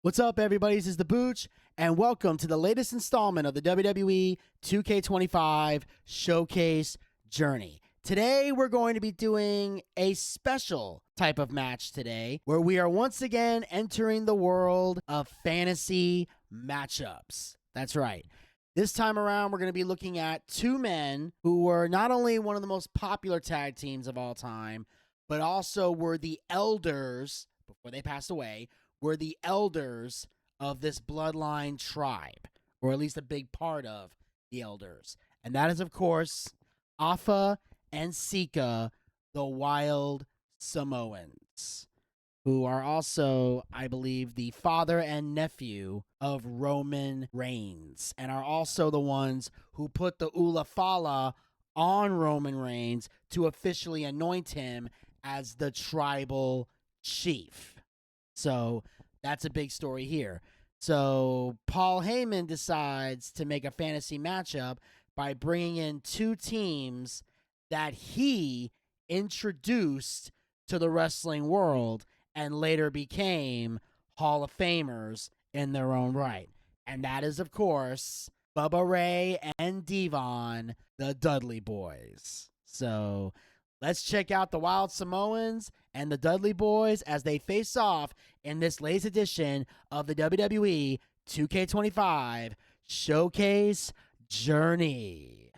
What's up, everybody? This is the Booch, and welcome to the latest installment of the Wwe 2K25 Showcase Journey. Today, we're going to be doing a special type of match today, where we are once again entering the world of fantasy matchups. That's right. This time around, we're going to be looking at two men who were not only one of the most popular tag teams of all time, but also were the elders, before they passed away, were the elders of this bloodline tribe, or at least a big part of the elders. And that is, of course, Afa and Sika, the Wild Samoans, who are also, I believe, the father and nephew of Roman Reigns, and are also the ones who put the Ulafala on Roman Reigns to officially anoint him as the tribal chief. So that's a big story here. So Paul Heyman decides to make a fantasy matchup by bringing in two teams that he introduced to the wrestling world and later became Hall of Famers in their own right. And that is, of course, Bubba Ray and Devon, the Dudley Boyz. So let's check out the Wild Samoans and the Dudley Boyz as they face off in this latest edition of the WWE 2K25 Showcase Journey.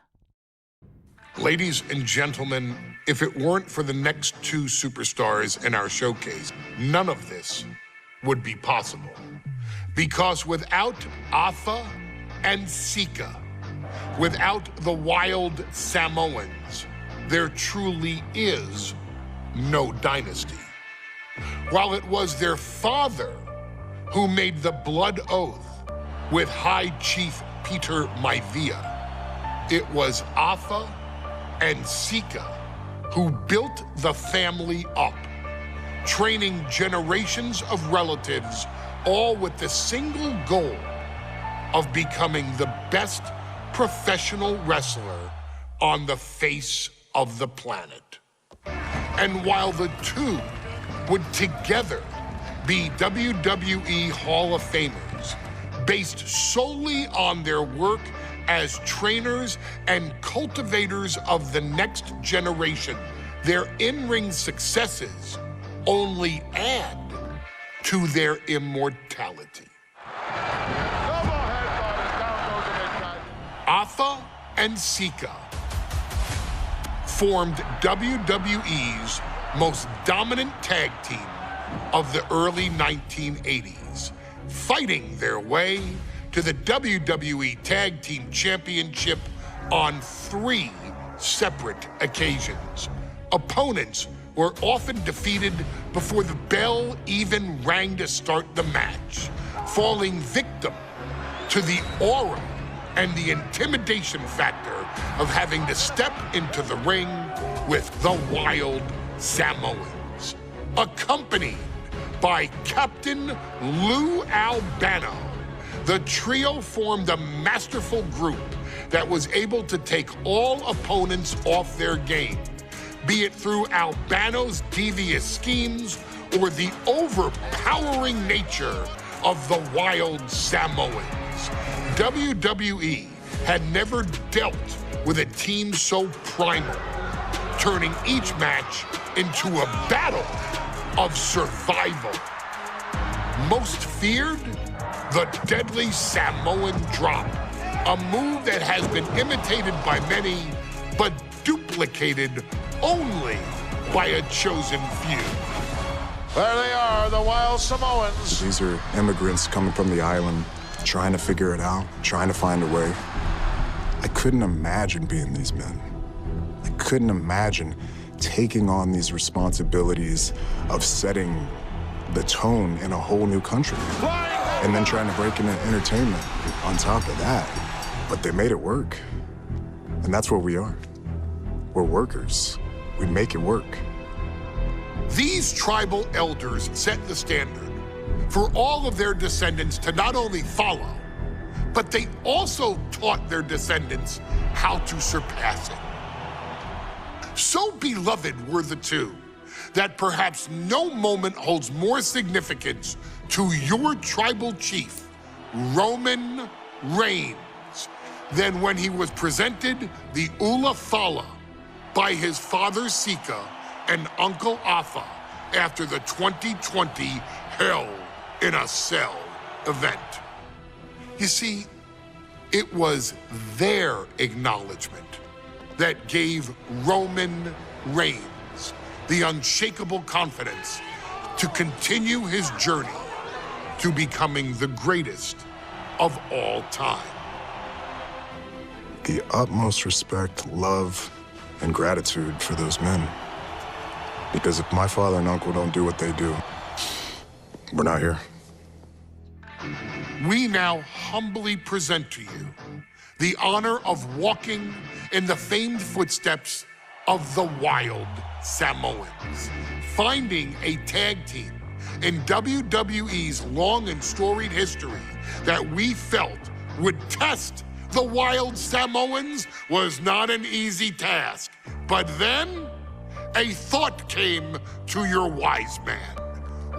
Ladies and gentlemen, if it weren't for the next two superstars in our showcase, none of this would be possible. Because without Afa and Sika, without the Wild Samoans, there truly is no dynasty. While it was their father who made the blood oath with High Chief Peter Maivia, it was Afa and Sika who built the family up, training generations of relatives, all with the single goal of becoming the best professional wrestler on the face of the planet. And while the two would together be WWE Hall of Famers, based solely on their work as trainers and cultivators of the next generation, their in-ring successes only add to their immortality. Afa and Sika formed WWE's most dominant tag team of the early 1980s, fighting their way to the WWE Tag Team Championship on 3 separate occasions. Opponents were often defeated before the bell even rang to start the match, falling victim to the aura and the intimidation factor of having to step into the ring with the Wild Samoans. Accompanied by Captain Lou Albano, the trio formed a masterful group that was able to take all opponents off their game, be it through Albano's devious schemes or the overpowering nature of the Wild Samoans. WWE had never dealt with a team so primal, turning each match into a battle of survival. Most feared, the deadly Samoan drop, a move that has been imitated by many, but duplicated only by a chosen few. There they are, the Wild Samoans. These are immigrants coming from the island, trying to figure it out, trying to find a way. I couldn't imagine being these men. I couldn't imagine taking on these responsibilities of setting the tone in a whole new country. And then trying to break into entertainment on top of that. But they made it work. And that's what we are. We're workers. We make it work. These tribal elders set the standard for all of their descendants to not only follow, but they also taught their descendants how to surpass it. So beloved were the two that perhaps no moment holds more significance to your tribal chief, Roman Reigns, than when he was presented the Ula Fala by his father Sika and Uncle Afa after the 2020 Hell in a Cell event. You see, it was their acknowledgement that gave Roman Reigns the unshakable confidence to continue his journey to becoming the greatest of all time. The utmost respect, love, and gratitude for those men. Because if my father and uncle don't do what they do, we're not here. We now humbly present to you the honor of walking in the famed footsteps of the Wild Samoans, finding a tag team in WWE's long and storied history that we felt would test the Wild Samoans was not an easy task. But then, a thought came to your wise man.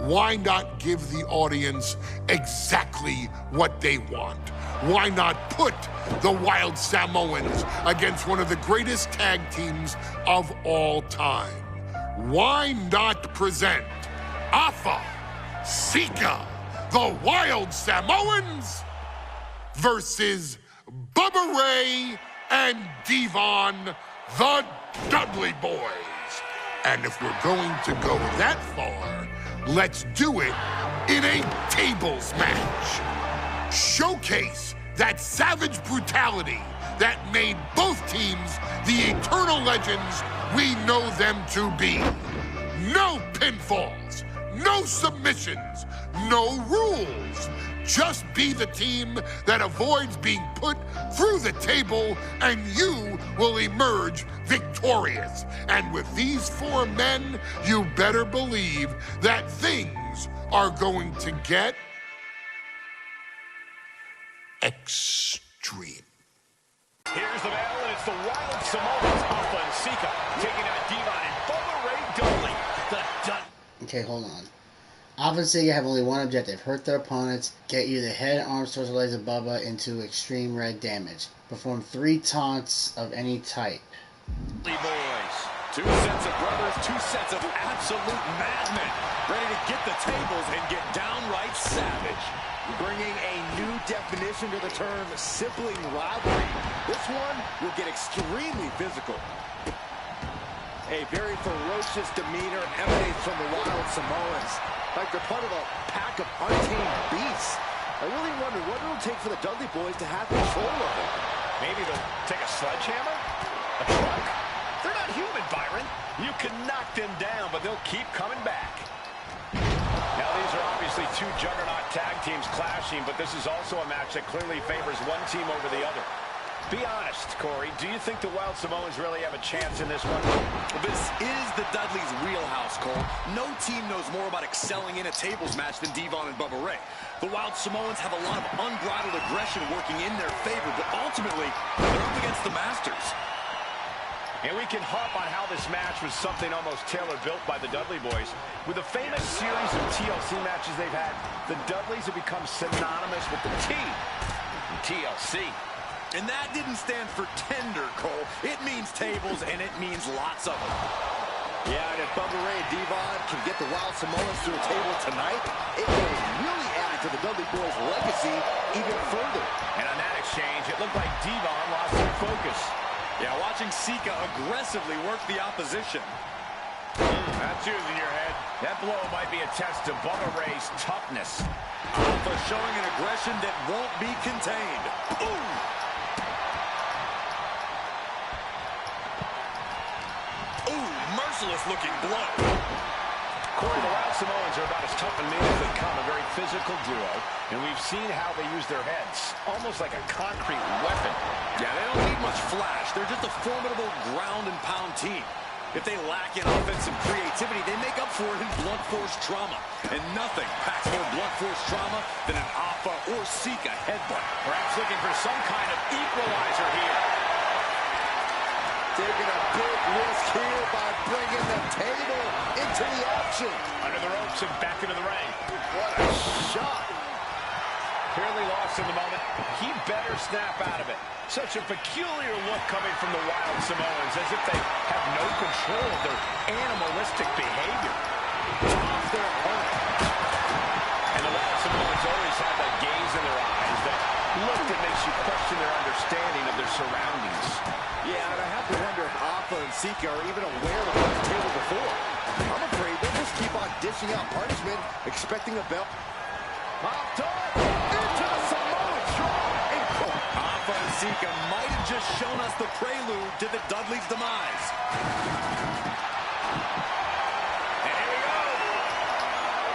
Why not give the audience exactly what they want? Why not put the Wild Samoans against one of the greatest tag teams of all time? Why not present Afa, Sika, the Wild Samoans versus Bubba Ray and Devon, the Dudley Boyz? And if we're going to go that far, let's do it in a tables match. Showcase that savage brutality that made both teams the eternal legends we know them to be. No pinfalls, no submissions, no rules. Just be the team that avoids being put through the table, and you will emerge victorious. And with these four men, you better believe that things are going to get extreme. Here's the battle, and it's the Wild Samoans, Afa and Sika, taking out Devon and Bubba Ray Dudley. Okay, hold on. Afa and Sika have only one objective: hurt their opponents, get you the head, arms, torso, legs of Bubba into extreme red damage. Perform 3 taunts of any type. Dudley Boyz. 2 sets of brothers, 2 sets of absolute madmen, ready to get the tables and get downright savage. Bringing a new definition to the term sibling rivalry. This one will get extremely physical. A very ferocious demeanor emanates from the Wild Samoans, like they're part of a pack of untamed beasts. I really wonder what it'll take for the Dudley Boyz to have control of it. Maybe they'll take a sledgehammer? A truck? They're not human, Byron. You can knock them down, but they'll keep coming back. Now, these are obviously 2 juggernaut tag teams clashing, but this is also a match that clearly favors one team over the other. Be honest, Corey, do you think the Wild Samoans really have a chance in this one? This is the Dudleys' wheelhouse, Cole. No team knows more about excelling in a tables match than Devon and Bubba Ray. The Wild Samoans have a lot of unbridled aggression working in their favor, but ultimately, they're up against the Masters. And we can harp on how this match was something almost tailor-built by the Dudley Boyz. With the famous series of TLC matches they've had, the Dudleys have become synonymous with the T in TLC. And that didn't stand for tender, Cole. It means tables, and it means lots of them. Yeah, and if Bubba Ray and Devon can get the Wild Samoans to a table tonight, it will really add to the Dudley Boyz' legacy even further. And on that exchange, it looked like Devon lost some focus. Yeah, watching Sika aggressively work the opposition. That's using your head. That blow might be a test to Bubba Ray's toughness. Alpha showing an aggression that won't be contained. Ooh! Ooh, merciless looking blow. Corey, the Wild Samoans are about as tough and mean as they come, a very physical duo, and we've seen how they use their heads, almost like a concrete weapon. Yeah, they don't need much flash. They're just a formidable ground and pound team. If they lack in offensive creativity, they make up for it in blunt force trauma. And nothing packs more blunt force trauma than an Afa or Sika headbutt. Perhaps looking for some kind of equalizer here. Taking a big risk here by bringing the table into the action. Under the ropes and back into the ring. What a shot. Clearly lost in the moment. He better snap out of it. Such a peculiar look coming from the Wild Samoans, as if they have no control of their animalistic behavior. Off their opponent. And the Wild Samoans always have that gaze in their eyes, that look that makes you question their understanding of their surroundings. Yeah, and I have to wonder if Alpha and Sika are even aware of this table before. I'm afraid they'll just keep on dishing out punishment, expecting a belt. Popped up into the Samoan drop. Alpha and Sika might have just shown us the prelude to the Dudley's demise. And here we go.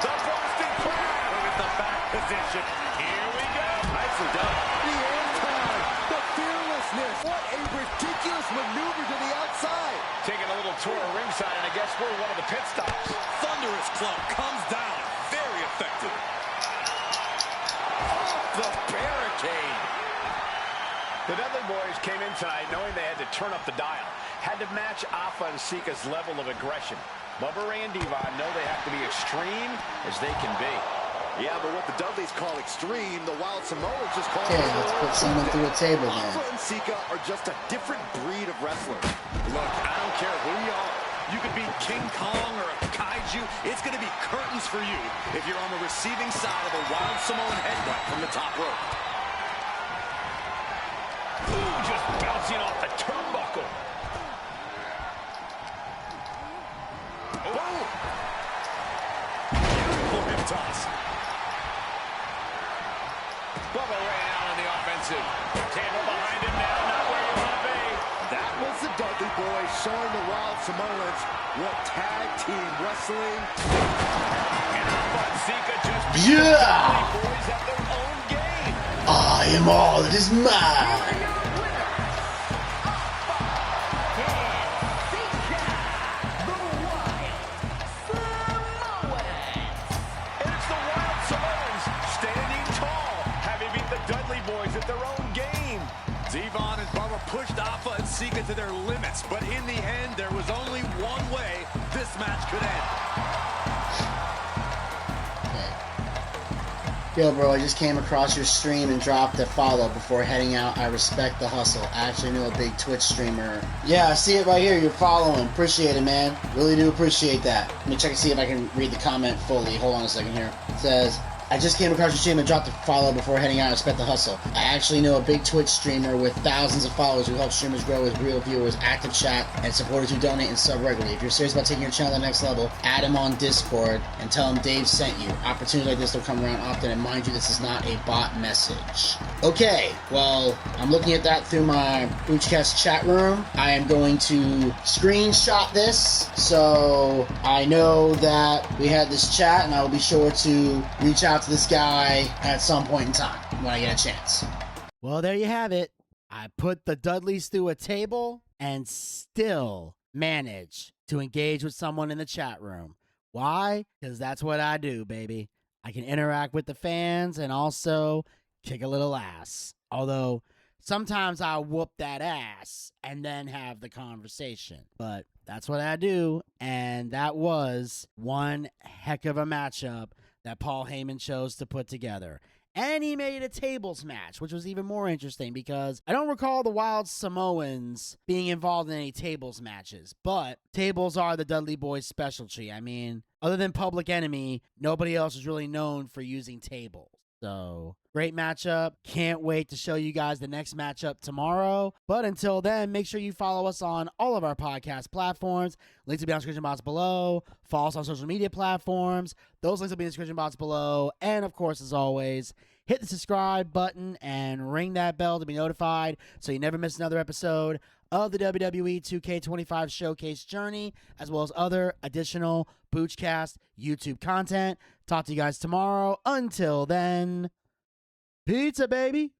The Boston Crab. Look at the back position. Here we go. Nicely done. The air time. The fearlessness. What a ridiculous maneuver to the outside. Taking a little tour of ringside, and I guess we're one of the pit stops. Thunderous club comes down. Very effective. Off the barricade. The Dudley Boyz came in tonight knowing they had to turn up the dial. Had to match Alpha and Sika's level of aggression. Bubba Ray and Devon know they have to be extreme as they can be. Yeah, but what the Dudleys call extreme, the Wild Samoans just call... Okay, let's put someone through a table then. Alpha and Sika are just a different breed of wrestler. Look, I don't care who you are. You could be King Kong or a kaiju. It's going to be curtains for you if you're on the receiving side of a Wild Samoan headbutt from the top rope. Ooh, just bouncing off the turnbuckle. Oh! Beautiful hip toss. Bubba Ray now on the offensive. Table behind him now, not where you want to be. That was the Dudley Boyz showing the Wild Samoans what tag team wrestling. And Alpha and Sika just beat Yeah! the Dudley Boyz at their own game. I am all that is mine. And it's the Wild Samoans standing tall, having beat the Dudley Boyz at their own game. Devon and Bubba pushed Alpha and Sika to their limits, but in the end, there was only one way this match could end. Yo, bro, I just came across your stream and dropped a follow before heading out. I respect the hustle. I actually knew a big Twitch streamer. Yeah, I see it right here. You're following. Appreciate it, man. Really do appreciate that. Let me check and see if I can read the comment fully. Hold on a second here. It says, I just came across your stream and dropped a follow before heading out. I respect the hustle. I actually know a big Twitch streamer with thousands of followers who helps streamers grow with real viewers, active chat, and supporters who donate and sub regularly. If you're serious about taking your channel to the next level, add him on Discord and tell him Dave sent you. Opportunities like this will come around often, and mind you, this is not a bot message. Okay, well, I'm looking at that through my Boochcast chat room. I am going to screenshot this so I know that we had this chat, and I will be sure to reach out to this guy at some point in time when I get a chance. Well, there you have it. I put the Dudleys through a table and still manage to engage with someone in the chat room. Why? Because that's what I do, baby. I can interact with the fans and also kick a little ass. Although sometimes I'll whoop that ass and then have the conversation. But that's what I do. And that was one heck of a matchup that Paul Heyman chose to put together. And he made a tables match, which was even more interesting because I don't recall the Wild Samoans being involved in any tables matches, but tables are the Dudley Boyz specialty. I mean, other than Public Enemy, nobody else is really known for using tables. So, great matchup. Can't wait to show you guys the next matchup tomorrow. But until then, make sure you follow us on all of our podcast platforms. Links will be on the description box below. Follow us on social media platforms. Those links will be in the description box below. And, of course, as always, hit the subscribe button and ring that bell to be notified so you never miss another episode of the WWE 2K25 Showcase Journey, as well as other additional Boochcast YouTube content. Talk to you guys tomorrow. Until then, pizza, baby.